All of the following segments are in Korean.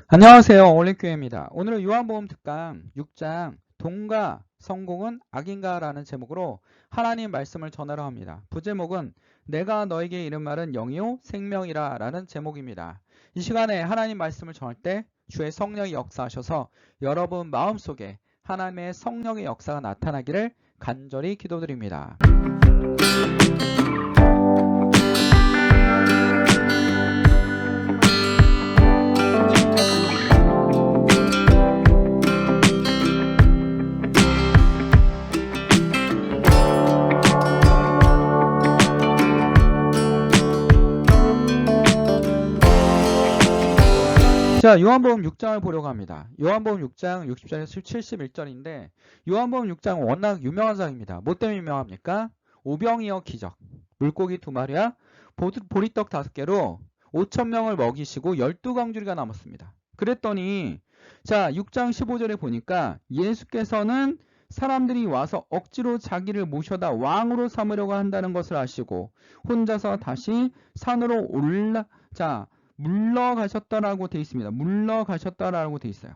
안녕하세요. 올림교회입니다. 오늘은 요한복음 특강 6장 돈과 성공은 악인가 라는 제목으로 하나님 말씀을 전하려 합니다. 부제목은 내가 너에게 이른 말은 영이요 생명이라 라는 제목입니다. 이 시간에 하나님 말씀을 전할 때 주의 성령이 역사하셔서 여러분 마음속에 하나님의 성령의 역사가 나타나기를 간절히 기도드립니다. 자, 요한복음 6장을 보려고 합니다. 요한복음 6장 60절에서 71절인데 요한복음 6장은 워낙 유명한 장입니다. 뭐 때문에 유명합니까? 오병이어 기적, 물고기 2마리와 보리떡 5개로 5,000명을 먹이시고 12광주리가 남았습니다. 그랬더니 자, 6장 15절에 보니까 예수께서는 사람들이 와서 억지로 자기를 모셔다 왕으로 삼으려고 한다는 것을 아시고 혼자서 다시 산으로 물러가셨다라고 돼 있습니다. 물러가셨다라고 돼 있어요.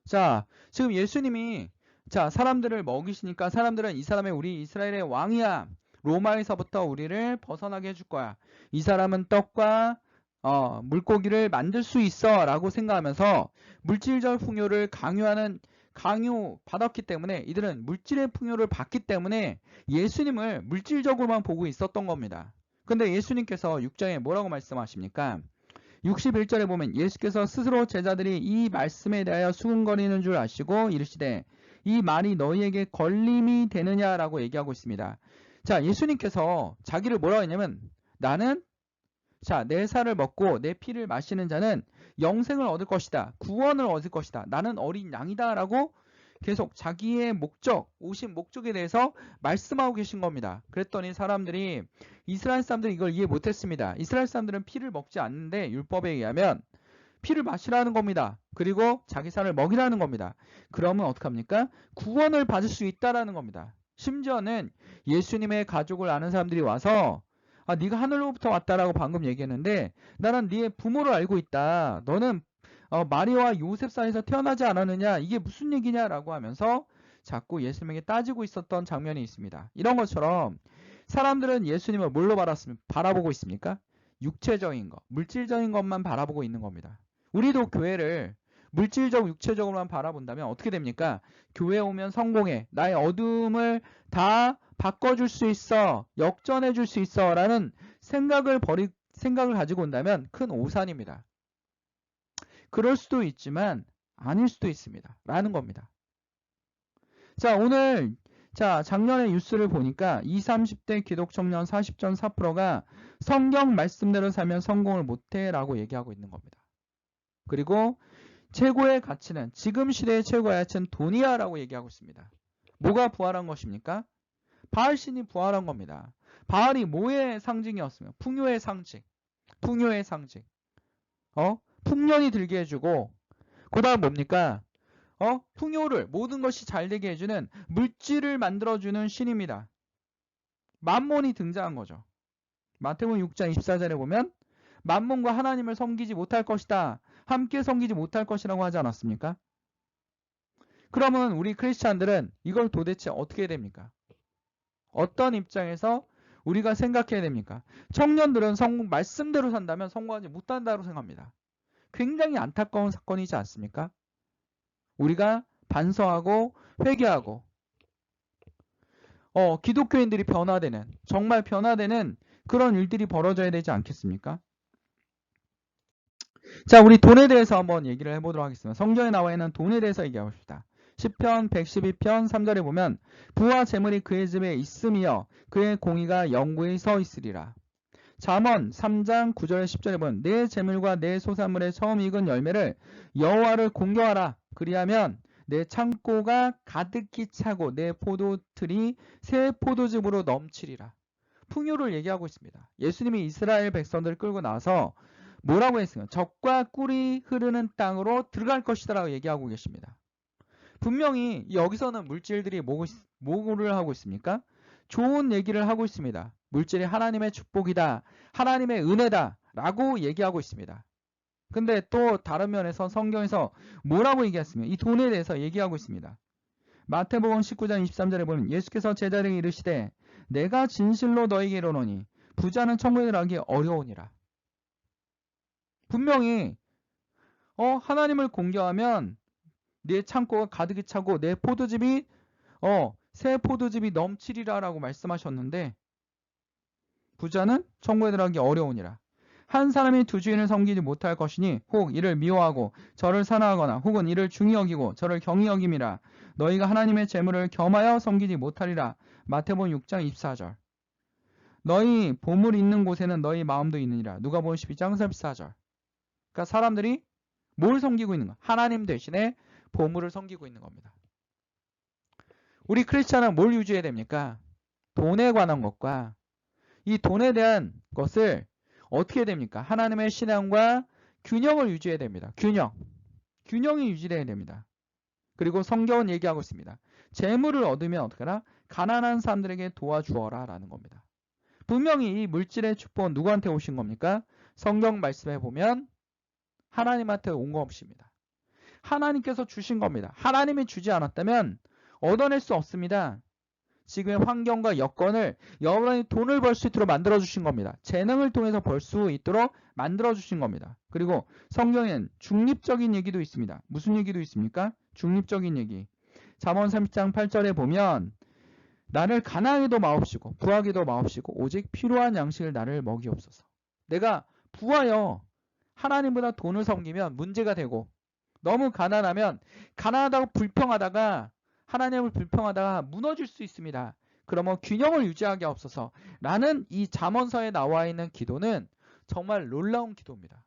자, 지금 예수님이 사람들을 먹이시니까 사람들은 이 사람이 우리 이스라엘의 왕이야. 로마에서부터 우리를 벗어나게 해줄 거야. 이 사람은 떡과 물고기를 만들 수 있어 라고 생각하면서 물질적 풍요를 강요받았기 때문에 이들은 물질의 풍요를 받기 때문에 예수님을 물질적으로만 보고 있었던 겁니다. 근데 예수님께서 6장에 뭐라고 말씀하십니까? 61절에 보면 예수께서 스스로 제자들이 이 말씀에 대하여 수군거리는 줄 아시고 이르시되 이 말이 너희에게 걸림이 되느냐라고 얘기하고 있습니다. 자, 예수님께서 자기를 뭐라고 했냐면 나는 내 살을 먹고 내 피를 마시는 자는 영생을 얻을 것이다. 구원을 얻을 것이다. 나는 어린 양이다 라고 계속 자기의 오신 목적에 대해서 말씀하고 계신 겁니다. 그랬더니 이스라엘 사람들이 이걸 이해 못했습니다. 이스라엘 사람들은 피를 먹지 않는데 율법에 의하면 피를 마시라는 겁니다. 그리고 자기 살을 먹이라는 겁니다. 그러면 어떡합니까? 구원을 받을 수 있다라는 겁니다. 심지어는 예수님의 가족을 아는 사람들이 와서 네가 하늘로부터 왔다라고 방금 얘기했는데 나는 네의 부모를 알고 있다. 너는 마리아와 요셉 사이에서 태어나지 않았느냐? 이게 무슨 얘기냐라고 하면서 자꾸 예수님에게 따지고 있었던 장면이 있습니다. 이런 것처럼 사람들은 예수님을 뭘로 바라보고 있습니까? 육체적인 것, 물질적인 것만 바라보고 있는 겁니다. 우리도 교회를 물질적, 육체적으로만 바라본다면 어떻게 됩니까? 교회 오면 성공해. 나의 어둠을 다 바꿔줄 수 있어. 역전해줄 수 있어. 라는 생각을 가지고 온다면 큰 오산입니다. 그럴 수도 있지만 아닐 수도 있습니다. 라는 겁니다. 자, 오늘 작년에 뉴스를 보니까 20, 30대 기독청년 40.4%가 성경 말씀대로 살면 성공을 못해 라고 얘기하고 있는 겁니다. 그리고 최고의 가치는 지금 시대의 최고의 가치는 돈이야 라고 얘기하고 있습니다. 뭐가 부활한 것입니까? 바알신이 부활한 겁니다. 바알이 뭐의 상징이었으면 풍요의 상징. 풍년이 들게 해주고 그 다음 뭡니까? 풍요를 모든 것이 잘 되게 해주는 물질을 만들어주는 신입니다. 만몬이 등장한 거죠. 마태복음 6장 24절에 보면 만몬과 하나님을 섬기지 못할 것이다. 함께 섬기지 못할 것이라고 하지 않았습니까? 그러면 우리 크리스찬들은 이걸 도대체 어떻게 해야 됩니까? 어떤 입장에서 우리가 생각해야 됩니까? 청년들은 말씀대로 산다면 성공하지 못한다고 생각합니다. 굉장히 안타까운 사건이지 않습니까? 우리가 반성하고 회개하고 기독교인들이 정말 변화되는 그런 일들이 벌어져야 되지 않겠습니까? 자, 우리 돈에 대해서 한번 얘기를 해보도록 하겠습니다. 성경에 나와 있는 돈에 대해서 얘기해봅시다. 10편 112편 3절에 보면 부와 재물이 그의 집에 있으며 그의 공의가 영구히 서 있으리라. 잠언 3장 9절 10절에 보면 내 재물과 내 소산물의 처음 익은 열매를 여호와를 공경하라. 그리하면 내 창고가 가득히 차고 내 포도틀이 새 포도즙으로 넘치리라. 풍요를 얘기하고 있습니다. 예수님이 이스라엘 백성들을 끌고 나서 뭐라고 했습니까? 젖과 꿀이 흐르는 땅으로 들어갈 것이다 라고 얘기하고 계십니다. 분명히 여기서는 물질들이 뭐를 하고 있습니까? 좋은 얘기를 하고 있습니다. 물질이 하나님의 축복이다. 하나님의 은혜다. 라고 얘기하고 있습니다. 근데 또 다른 면에서 성경에서 뭐라고 얘기했으면 이 돈에 대해서 얘기하고 있습니다. 마태복음 19장 23절에 보면 예수께서 제자들에게 이르시되 내가 진실로 너에게 이르노니 부자는 천국에 들어가기 어려우니라. 분명히 하나님을 공경하면 내 창고가 가득히 차고 내 포도즙이 새 포도즙이 넘치리라 라고 말씀하셨는데 부자는 천국에 들어가기 어려우니라. 한 사람이 두 주인을 섬기지 못할 것이니 혹 이를 미워하고 저를 사랑하거나 혹은 이를 중히 여기고 저를 경히 여김이라. 너희가 하나님의 재물을 겸하여 섬기지 못하리라. 마태복음 6장 24절. 너희 보물이 있는 곳에는 너희 마음도 있느니라. 누가복음 12장 34절. 그러니까 사람들이 뭘 섬기고 있는 거? 하나님 대신에 보물을 섬기고 있는 겁니다. 우리 크리스찬은 뭘 유지해야 됩니까? 돈에 관한 것과 이 돈에 대한 것을 어떻게 됩니까? 하나님의 신앙과 균형을 유지해야 됩니다. 균형이 유지돼야 됩니다. 그리고 성경은 얘기하고 있습니다. 재물을 얻으면 어떻게 하나? 가난한 사람들에게 도와주어라 라는 겁니다. 분명히 이 물질의 축복은 누구한테 오신 겁니까? 성경 말씀에 보면 하나님한테 온 것입니다. 하나님께서 주신 겁니다. 하나님이 주지 않았다면 얻어낼 수 없습니다. 지금의 환경과 여건을 여러분이 돈을 벌 수 있도록 만들어주신 겁니다. 재능을 통해서 벌 수 있도록 만들어주신 겁니다. 그리고 성경에는 중립적인 얘기도 있습니다. 무슨 얘기도 있습니까? 중립적인 얘기. 잠언 30장 8절에 보면 나를 가난하게도 마옵시고 부하게도 마옵시고 오직 필요한 양식을 나를 먹이옵소서. 내가 부하여 하나님보다 돈을 섬기면 문제가 되고 너무 가난하면 가난하다고 불평하다가 하나님을 불평하다가 무너질 수 있습니다. 그러면 균형을 유지하게 없어서 라는 이 잠언서에 나와 있는 기도는 정말 놀라운 기도입니다.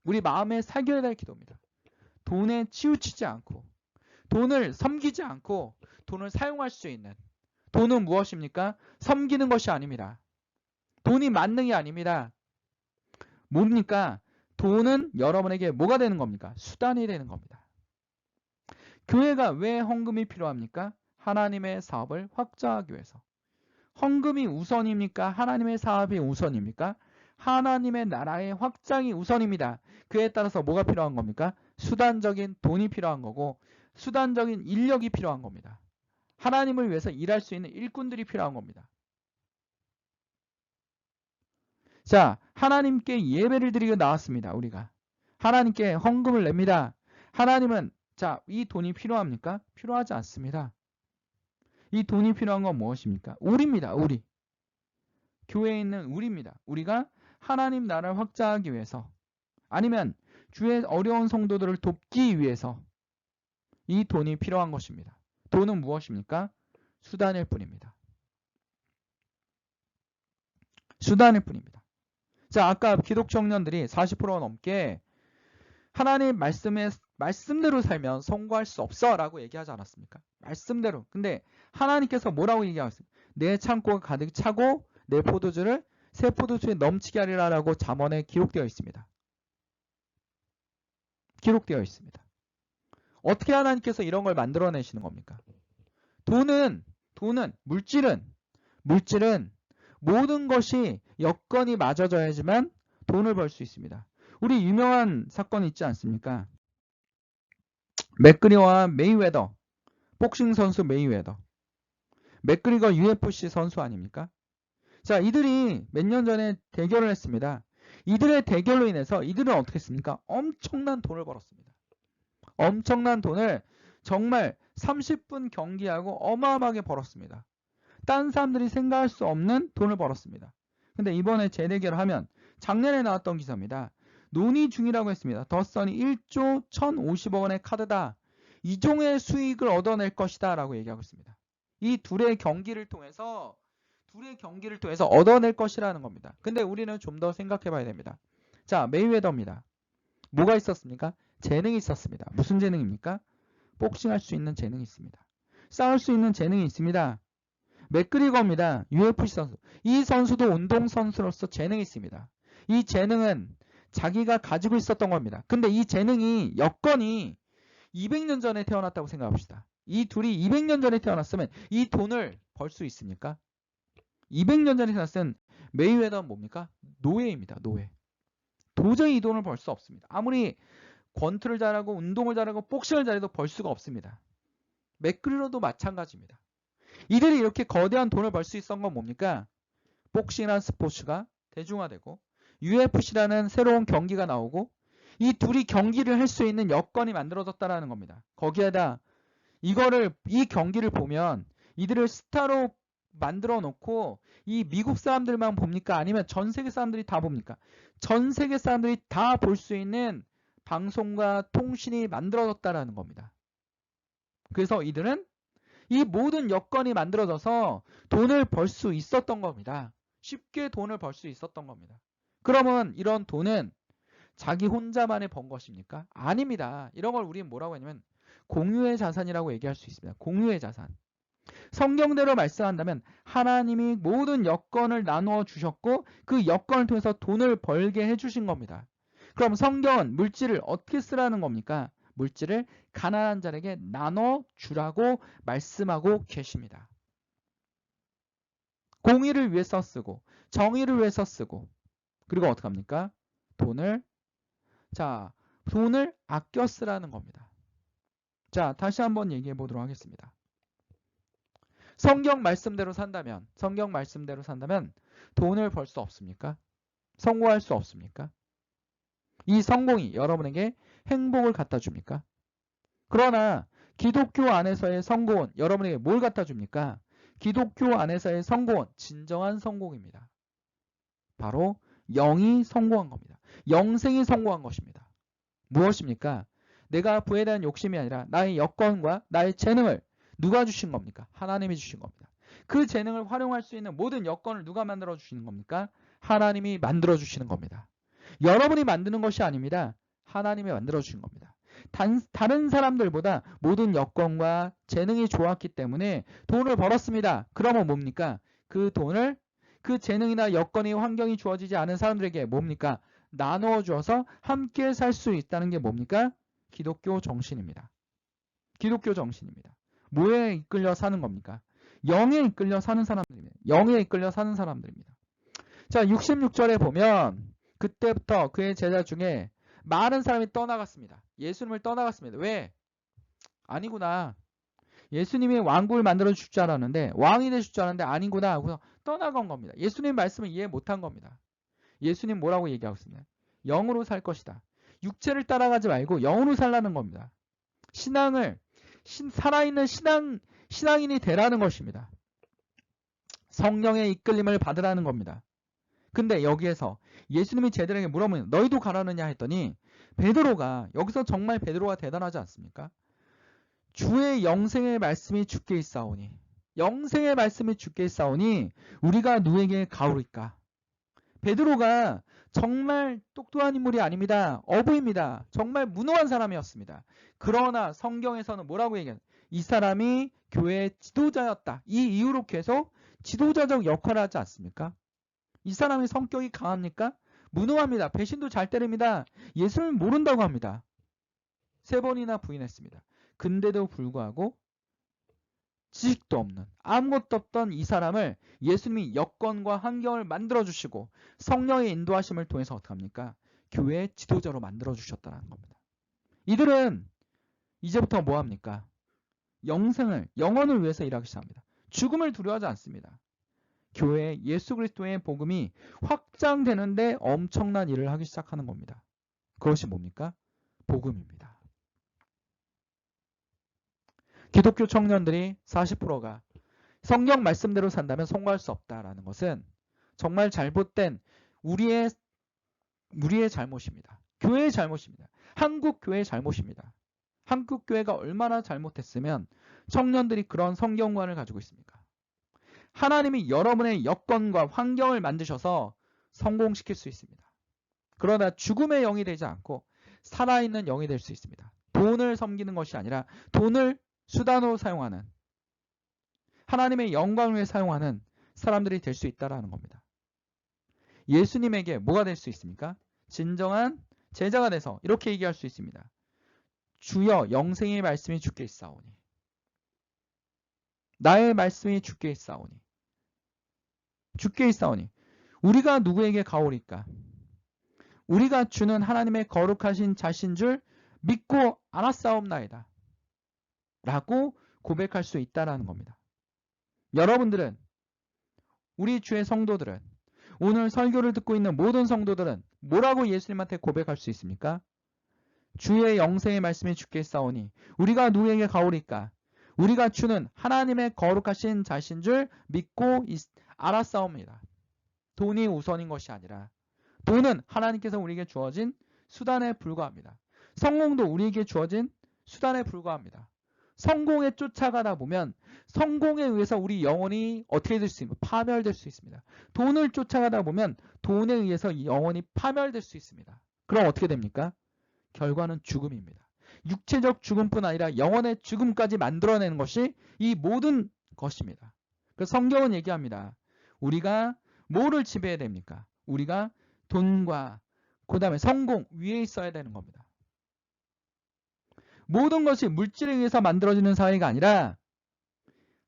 우리 마음에 새겨야 될 기도입니다. 돈에 치우치지 않고 돈을 섬기지 않고 돈을 사용할 수 있는 돈은 무엇입니까? 섬기는 것이 아닙니다. 돈이 만능이 아닙니다. 뭡니까? 돈은 여러분에게 뭐가 되는 겁니까? 수단이 되는 겁니다. 교회가 왜 헌금이 필요합니까? 하나님의 사업을 확장하기 위해서. 헌금이 우선입니까? 하나님의 사업이 우선입니까? 하나님의 나라의 확장이 우선입니다. 그에 따라서 뭐가 필요한 겁니까? 수단적인 돈이 필요한 거고 수단적인 인력이 필요한 겁니다. 하나님을 위해서 일할 수 있는 일꾼들이 필요한 겁니다. 자, 하나님께 예배를 드리고 나왔습니다. 우리가. 하나님께 헌금을 냅니다. 하나님은 자, 이 돈이 필요합니까? 필요하지 않습니다. 이 돈이 필요한 건 무엇입니까? 우리입니다. 우리. 교회에 있는 우리입니다. 우리가 하나님 나라를 확장하기 위해서 아니면 주의 어려운 성도들을 돕기 위해서 이 돈이 필요한 것입니다. 돈은 무엇입니까? 수단일 뿐입니다. 수단일 뿐입니다. 자, 아까 기독 청년들이 40% 넘게 하나님 말씀대로 살면 성공할 수 없어 라고 얘기하지 않았습니까? 말씀대로. 근데 하나님께서 뭐라고 얘기하고 있습니까? 내 창고가 가득 차고 내 포도주를 새 포도주에 넘치게 하리라 라고 잠언에 기록되어 있습니다. 기록되어 있습니다. 어떻게 하나님께서 이런 걸 만들어내시는 겁니까? 돈은 물질은 모든 것이 여건이 맞아져야지만 돈을 벌 수 있습니다. 우리 유명한 사건이 있지 않습니까? 맥그리거와 메이웨더, 복싱 선수 메이웨더. 맥그리거 UFC 선수 아닙니까? 자, 이들이 몇 년 전에 대결을 했습니다. 이들의 대결로 인해서 이들은 어떻게 했습니까? 엄청난 돈을 벌었습니다. 엄청난 돈을 정말 30분 경기하고 어마어마하게 벌었습니다. 딴 사람들이 생각할 수 없는 돈을 벌었습니다. 근데 이번에 재대결을 하면 작년에 나왔던 기사입니다. 논의 중이라고 했습니다. 더선이 1조 1,050억 원의 카드다. 이종의 수익을 얻어낼 것이다 라고 얘기하고 있습니다. 이 둘의 경기를 통해서 얻어낼 것이라는 겁니다. 근데 우리는 좀 더 생각해 봐야 됩니다. 자, 메이웨더입니다. 뭐가 있었습니까? 재능이 있었습니다. 무슨 재능입니까? 복싱할 수 있는 재능이 있습니다. 싸울 수 있는 재능이 있습니다. 맥그리거입니다. UFC 선수. 이 선수도 운동선수로서 재능이 있습니다. 이 재능은 자기가 가지고 있었던 겁니다. 근데 이 재능이 여건이 200년 전에 태어났다고 생각합시다. 이 둘이 200년 전에 태어났으면 이 돈을 벌 수 있습니까? 200년 전에 태어났으면 메이웨더는 뭡니까? 노예입니다. 노예. 도저히 이 돈을 벌 수 없습니다. 아무리 권투를 잘하고 운동을 잘하고 복싱을 잘해도 벌 수가 없습니다. 맥그리거도 마찬가지입니다. 이들이 이렇게 거대한 돈을 벌 수 있었던 건 뭡니까? 복싱이라는 스포츠가 대중화되고 UFC라는 새로운 경기가 나오고 이 둘이 경기를 할 수 있는 여건이 만들어졌다는 겁니다. 거기에다 이 경기를 보면 이들을 스타로 만들어 놓고 이 미국 사람들만 봅니까? 아니면 전 세계 사람들이 다 봅니까? 전 세계 사람들이 다 볼 수 있는 방송과 통신이 만들어졌다는 겁니다. 그래서 이들은 이 모든 여건이 만들어져서 돈을 벌 수 있었던 겁니다. 쉽게 돈을 벌 수 있었던 겁니다. 그러면 이런 돈은 자기 혼자만의 번 것입니까? 아닙니다. 이런 걸 우리는 뭐라고 하냐면 공유의 자산이라고 얘기할 수 있습니다. 공유의 자산. 성경대로 말씀한다면 하나님이 모든 여건을 나누어 주셨고 그 여건을 통해서 돈을 벌게 해주신 겁니다. 그럼 성경은 물질을 어떻게 쓰라는 겁니까? 물질을 가난한 자에게 나눠 주라고 말씀하고 계십니다. 공의를 위해서 쓰고 정의를 위해서 쓰고 그리고 어떻게 합니까? 돈을 아껴 쓰라는 겁니다. 자, 다시 한번 얘기해 보도록 하겠습니다. 성경 말씀대로 산다면 돈을 벌 수 없습니까? 성공할 수 없습니까? 이 성공이 여러분에게 행복을 갖다 줍니까? 그러나 기독교 안에서의 성공은 여러분에게 뭘 갖다 줍니까? 기독교 안에서의 성공은 진정한 성공입니다. 바로 영이 성공한 겁니다. 영생이 성공한 것입니다. 무엇입니까? 내가 부에 대한 욕심이 아니라 나의 여건과 나의 재능을 누가 주신 겁니까? 하나님이 주신 겁니다. 그 재능을 활용할 수 있는 모든 여건을 누가 만들어 주시는 겁니까? 하나님이 만들어 주시는 겁니다. 여러분이 만드는 것이 아닙니다. 하나님이 만들어 주신 겁니다. 다른 사람들보다 모든 여건과 재능이 좋았기 때문에 돈을 벌었습니다. 그러면 뭡니까? 그 돈을 그 재능이나 여건이 환경이 주어지지 않은 사람들에게 뭡니까? 나누어 주어서 함께 살 수 있다는 게 뭡니까? 기독교 정신입니다. 기독교 정신입니다. 뭐에 이끌려 사는 겁니까? 영에 이끌려 사는 사람들입니다. 영에 이끌려 사는 사람들입니다. 자, 66절에 보면 그때부터 그의 제자 중에 많은 사람이 떠나갔습니다. 예수님을 떠나갔습니다. 왜? 아니구나. 예수님이 왕국을 만들어 주실 줄 알았는데 왕이 되실 줄 알았는데 아니구나 하고 떠나간 겁니다. 예수님 말씀을 이해 못한 겁니다. 예수님 뭐라고 얘기하고 있습니다. 영으로 살 것이다. 육체를 따라가지 말고 영으로 살라는 겁니다. 살아있는 신앙인이 되라는 것입니다. 성령의 이끌림을 받으라는 겁니다. 근데 여기에서 예수님이 제자들에게 물어보면 너희도 가라느냐 했더니 베드로가 여기서 정말 베드로가 대단하지 않습니까? 주의 영생의 말씀이 주께 있사오니 영생의 말씀이 주께 있사오니 우리가 누구에게 가오리까? 베드로가 정말 똑똑한 인물이 아닙니다. 어부입니다. 정말 무능한 사람이었습니다. 그러나 성경에서는 뭐라고 얘기하냐? 이 사람이 교회의 지도자였다. 이 이유로 계속 지도자적 역할을 하지 않습니까? 이 사람의 성격이 강합니까? 무능합니다. 배신도 잘 때립니다. 예수를 모른다고 합니다. 3번이나 부인했습니다. 근데도 불구하고 지식도 없는 아무것도 없던 이 사람을 예수님이 여건과 환경을 만들어주시고 성령의 인도하심을 통해서 어떻게 합니까? 교회의 지도자로 만들어주셨다는 겁니다. 이들은 이제부터 뭐합니까? 영혼을 위해서 일하기 시작합니다. 죽음을 두려워하지 않습니다. 교회 예수 그리스도의 복음이 확장되는데 엄청난 일을 하기 시작하는 겁니다. 그것이 뭡니까? 복음입니다. 기독교 청년들이 40%가 성경 말씀대로 산다면 성공할 수 없다라는 것은 정말 잘못된 우리의 잘못입니다. 교회의 잘못입니다. 한국 교회의 잘못입니다. 한국 교회가 얼마나 잘못했으면 청년들이 그런 성경관을 가지고 있습니까? 하나님이 여러분의 여건과 환경을 만드셔서 성공시킬 수 있습니다. 그러나 죽음의 영이 되지 않고 살아있는 영이 될 수 있습니다. 돈을 섬기는 것이 아니라 돈을 수단으로 사용하는 하나님의 영광을 위해 사용하는 사람들이 될 수 있다는 겁니다. 예수님에게 뭐가 될 수 있습니까? 진정한 제자가 돼서 이렇게 얘기할 수 있습니다. 주여 영생의 말씀이 주께 있사오니 나의 말씀이 주께 있사오니 주께 있사오니 우리가 누구에게 가오리까? 우리가 주는 하나님의 거룩하신 자신 줄 믿고 알았사옵나이다 라고 고백할 수 있다라는 겁니다. 여러분들은, 우리 주의 성도들은, 오늘 설교를 듣고 있는 모든 성도들은 뭐라고 예수님한테 고백할 수 있습니까? 주의 영생의 말씀이 주께 있사오니 우리가 누구에게 가오리까? 우리가 주는 하나님의 거룩하신 자신 줄 믿고 알았사옵니다. 돈이 우선인 것이 아니라 돈은 하나님께서 우리에게 주어진 수단에 불과합니다. 성공도 우리에게 주어진 수단에 불과합니다. 성공에 쫓아가다 보면 성공에 의해서 우리 영혼이 어떻게 될 수 있습니까? 파멸될 수 있습니다. 돈을 쫓아가다 보면 돈에 의해서 영혼이 파멸될 수 있습니다. 그럼 어떻게 됩니까? 결과는 죽음입니다. 육체적 죽음뿐 아니라 영혼의 죽음까지 만들어내는 것이 이 모든 것입니다. 그래서 성경은 얘기합니다. 우리가 뭐를 지배해야 됩니까? 우리가 돈과 그 다음에 성공 위에 있어야 되는 겁니다. 모든 것이 물질에 의해서 만들어지는 사회가 아니라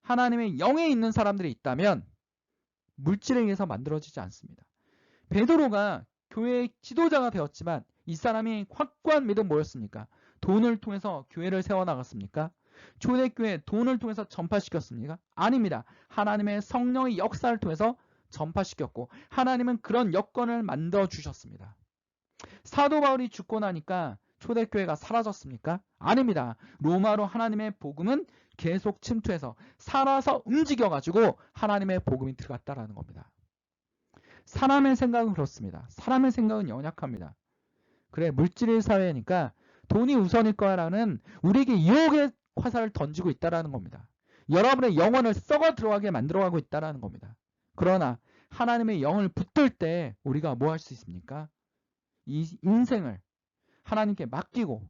하나님의 영에 있는 사람들이 있다면 물질에 의해서 만들어지지 않습니다. 베드로가 교회의 지도자가 되었지만 이 사람이 확고한 믿음 뭐였습니까? 돈을 통해서 교회를 세워나갔습니까? 초대교회 돈을 통해서 전파시켰습니까? 아닙니다. 하나님의 성령의 역사를 통해서 전파시켰고 하나님은 그런 여건을 만들어 주셨습니다. 사도 바울이 죽고 나니까 초대교회가 사라졌습니까? 아닙니다. 로마로 하나님의 복음은 계속 침투해서 살아서 움직여가지고 하나님의 복음이 들어갔다라는 겁니다. 사람의 생각은 그렇습니다. 사람의 생각은 연약합니다. 그래, 물질의 사회니까 돈이 우선일 거라는 우리에게 유혹의 화살을 던지고 있다라는 겁니다. 여러분의 영혼을 썩어 들어가게 만들어가고 있다라는 겁니다. 그러나 하나님의 영을 붙들 때 우리가 뭐 할 수 있습니까? 이 인생을 하나님께 맡기고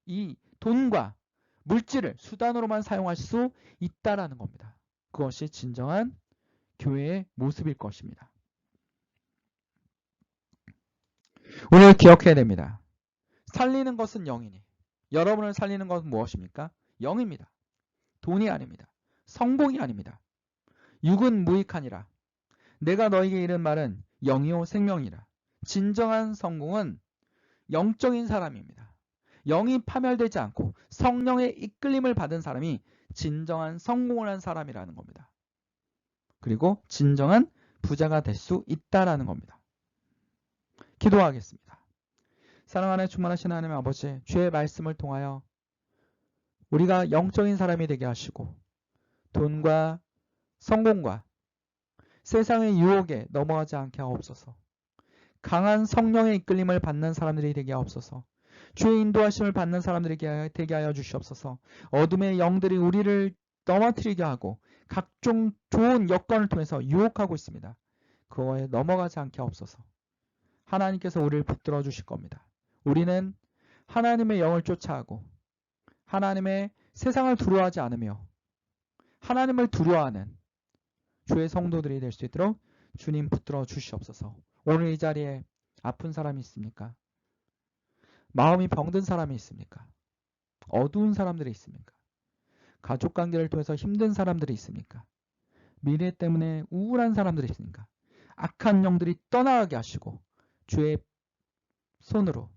이 돈과 물질을 수단으로만 사용할 수 있다라는 겁니다. 그것이 진정한 교회의 모습일 것입니다. 오늘 기억해야 됩니다. 살리는 것은 영이니 여러분을 살리는 것은 무엇입니까? 영입니다. 돈이 아닙니다. 성공이 아닙니다. 육은 무익하니라. 내가 너에게 이른 말은 영이요 생명이라. 진정한 성공은 영적인 사람입니다. 영이 파멸되지 않고 성령의 이끌림을 받은 사람이 진정한 성공을 한 사람이라는 겁니다. 그리고 진정한 부자가 될 수 있다라는 겁니다. 기도하겠습니다. 사랑 안에 충만하신 하나님의 아버지, 주의 말씀을 통하여 우리가 영적인 사람이 되게 하시고 돈과 성공과 세상의 유혹에 넘어가지 않게 하옵소서. 강한 성령의 이끌림을 받는 사람들이 되게 하옵소서. 주의 인도하심을 받는 사람들이 되게 하여 주시옵소서. 어둠의 영들이 우리를 넘어뜨리게 하고 각종 좋은 여건을 통해서 유혹하고 있습니다. 그거에 넘어가지 않게 하옵소서. 하나님께서 우리를 붙들어 주실 겁니다. 우리는 하나님의 영을 쫓아가고 하나님의 세상을 두려워하지 않으며 하나님을 두려워하는 주의 성도들이 될 수 있도록 주님 붙들어 주시옵소서. 오늘 이 자리에 아픈 사람이 있습니까? 마음이 병든 사람이 있습니까? 어두운 사람들이 있습니까? 가족관계를 통해서 힘든 사람들이 있습니까? 미래 때문에 우울한 사람들이 있습니까? 악한 영들이 떠나가게 하시고 주의 손으로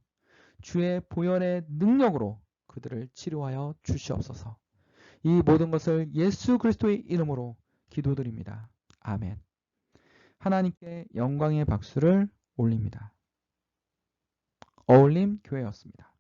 주의 보혈의 능력으로 그들을 치료하여 주시옵소서. 이 모든 것을 예수 그리스도의 이름으로 기도드립니다. 아멘. 하나님께 영광의 박수를 올립니다. 어울림 교회였습니다.